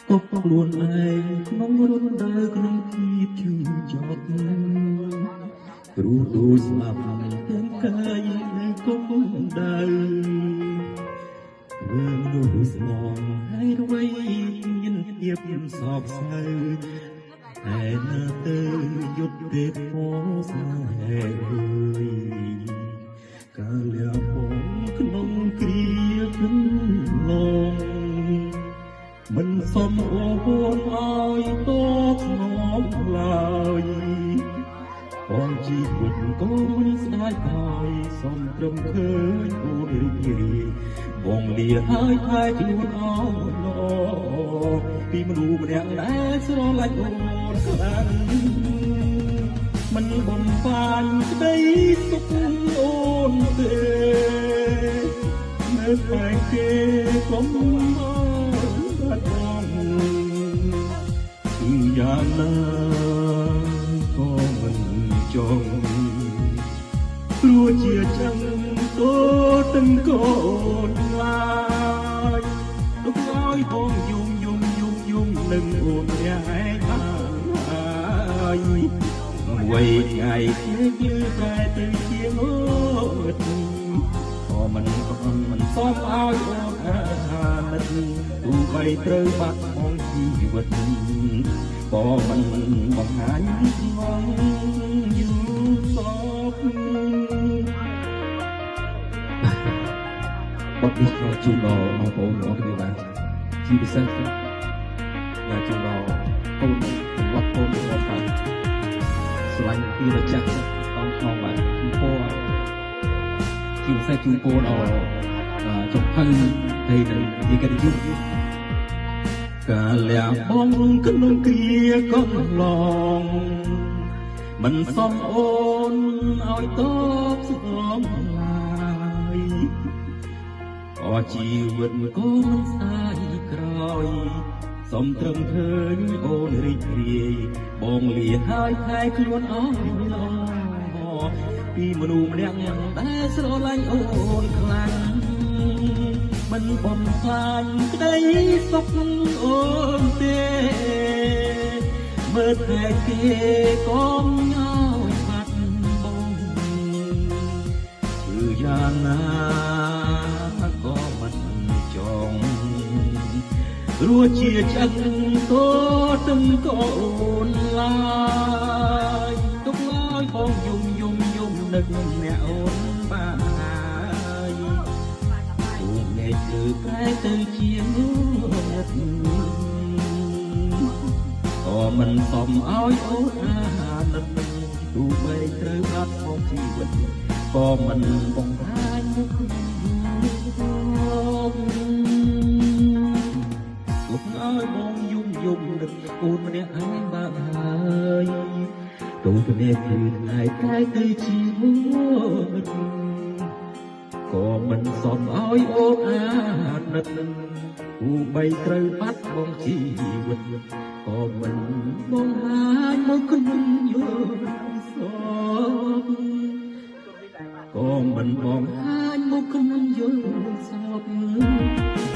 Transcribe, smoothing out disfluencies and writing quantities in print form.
ตกลวนឯងក្នុងរត់ដើរក្នុងភាពជឿចត់គ្រូដូចស្លាប់ទាំងកាយនៃគុំដៅរឿងនោះស្មងហើយអ្វីមានភាពសោកសៅតែនៅទៅយុទ្ធទេពស្នេហ៍អើយកាលលបងក្នុងគ្រាក្នុងឡងមិនសមអូនឲ្យតបស្នងឡើយបងជីវិតក៏មិនស្ដាយហើយសំត្រឹមឃើញអូនរីករាយបងលាហើយថែខ្លួនអស់ល្អពីមនុស្សម្នាក់ដែលស្រឡាញ់អូនខ្លាំងមិនបំបាញ់ក្តីទុកអូនទេនៅតែគេកុំបាត់បង់គឺយ៉ាងណាក៏មិនចង់ព្រោះជាចឹងតូទាំងកូនឡាយទុកឲ្យបងយំនឹងអូនអ្នកឯងហើយវ័យថ្ងៃនេះគឺតែទៅជាអូនក៏មិនសមឲ្យអូនអាណិតទោះបីត្រូវបាត់បង់ជីវិតក៏មិនបង្ហាញងងយូរសពបទនេះក៏ជូនដល់បងប្អូនរបស់គ្នាដែរជាពិសេសដែលជូនដល់កូនវត្តកូនរបស់តាស្រឡាញ់ពីរចាស់ต้องក្នុងបាទជូនពរជាពិសេសជូនពរដល់ចុងភៅហើយនឹងវិកយុទ្ធកាលលបងក្នុងគ្រាកន្លងមិនសមអូនឲ្យតបស្នងឡើយអជីវិតក៏មិនស្ដាយក្រោយសំត្រឹមឃើញអូនរីករាយបងលាហើយថែខ្លួនអស់ល្អពីមនុស្សម្នាក់ដែលស្រឡាញ់អូនខ្លាំងមិនបំផ្លាញក្តីសុខអូនទេមើលតែគេកុំឲ្យបាត់បង់គឺយ៉ាងណាក៏មិនចង់រួចជាចឹងតូទាំងកូនឡាយទុកឲ្យបងយំនឹកអ្នកអូនបានហើយអូននេះគឺតែទៅជាអ្នកក៏មិនសមឲ្យអូនអាណិតទោះបីត្រូវបាត់បង់ជីវិតក៏មិនបង្ហាញមុខទុកឲ្យបងយំនឹកអូនម្នាក់ឯងបានហើយទោះគ្នាគឺថ្ងៃតែទៅជីវិតក៏មិនសមឲ្យអូនអាណិតទោះបីត្រូវបាត់បង់ជីវិតក៏មិនបង្ហាញមកខ្លួនយល់សពក៏មិនបង្ហាញមកខ្លួនយល់សព